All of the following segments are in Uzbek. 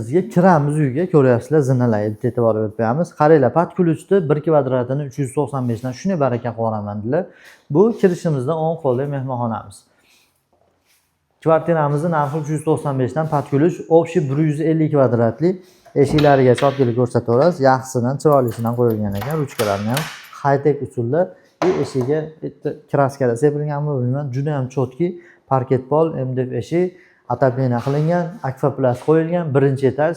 Bizga kiramiz uyga, ko'ryapsizlar, zinalaydi, e'tibor berib qo'yamiz. Qaranglar, pat kulishni 1 kvadratini 395 dan shuni baraka qilib yuboraman dedilar. Bu kirishimizda 10 qo'lli mehmonxonamiz. Kvartiramizni narxi 395 dan pat kulish, общий 150 kvadratli. Eshiklariga oddiy ko'rsataverasiz. Yaxshisidan, chiroylisidan qo'yilgan ekan, ruchkalarini ham high-tech usulda. Bu eshigiga kraskada sepilganmi bilmayman, juda ham chotki, parket pol, MDF eshik, atapleniya qilingan, akvaplast qo'yilgan, birinchi etaj,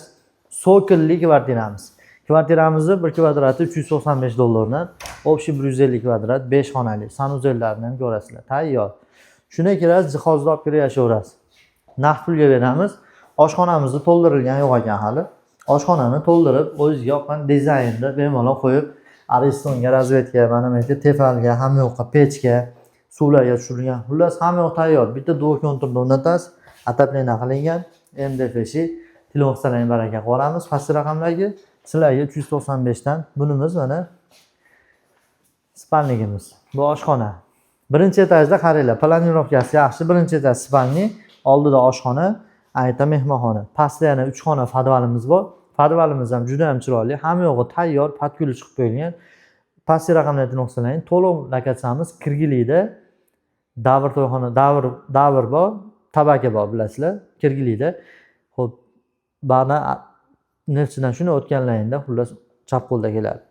sokolli kvartiramiz. Kvartiramizni 1 kvadrati 395 dollardan, общий 150 kvadrat, 5 xonali, sanuzellarni ham ko'rasizlar. Tayyor. Shunga kirasiz, jihozni olib kirib yashayverasiz. Naqd pulga beramiz. Oshxonamizni to'ldirilgan yo'q ekan hali. Oshxonani to'ldirib, o'zingizga yoqqan dizaynda bemalol qo'yib, aristonga, razvedka, mana bu yerga tefalga, hamma yoqqa pechga, suvlarga tushirilgan. Xullas hamma yoq tayyor. Bitta duo konturda o'rnatasiz. Atapleniya qilingan, MDF eshik, telefon baraka qilib yuboramiz. Past raqamlarga sizlarga 395 dan. Bunimiz mana spalnigimiz. Bu oshxona. Birinchi etajda qaranglar, planirovkasi yaxshi. Birinchi etaj spalni, oldida oshxona, ayta mehmonxona. Pastda yana 3 xona podvalimiz bor. Podvalimiz ham juda ham chiroyli. Hamma yo'g'i tayyor, patkuli chiqib qo'yilgan. Past raqamlarni nuqtalang. To'lov lokatsiyamiz Kirgilikda. Davr to'yxona, davr bor, tabaka bor, bilasizlar, Kirgilikda. Xo'p, ba'da Neftchidan shuni o'tgan laynda, xullas chap qo'lda keladi.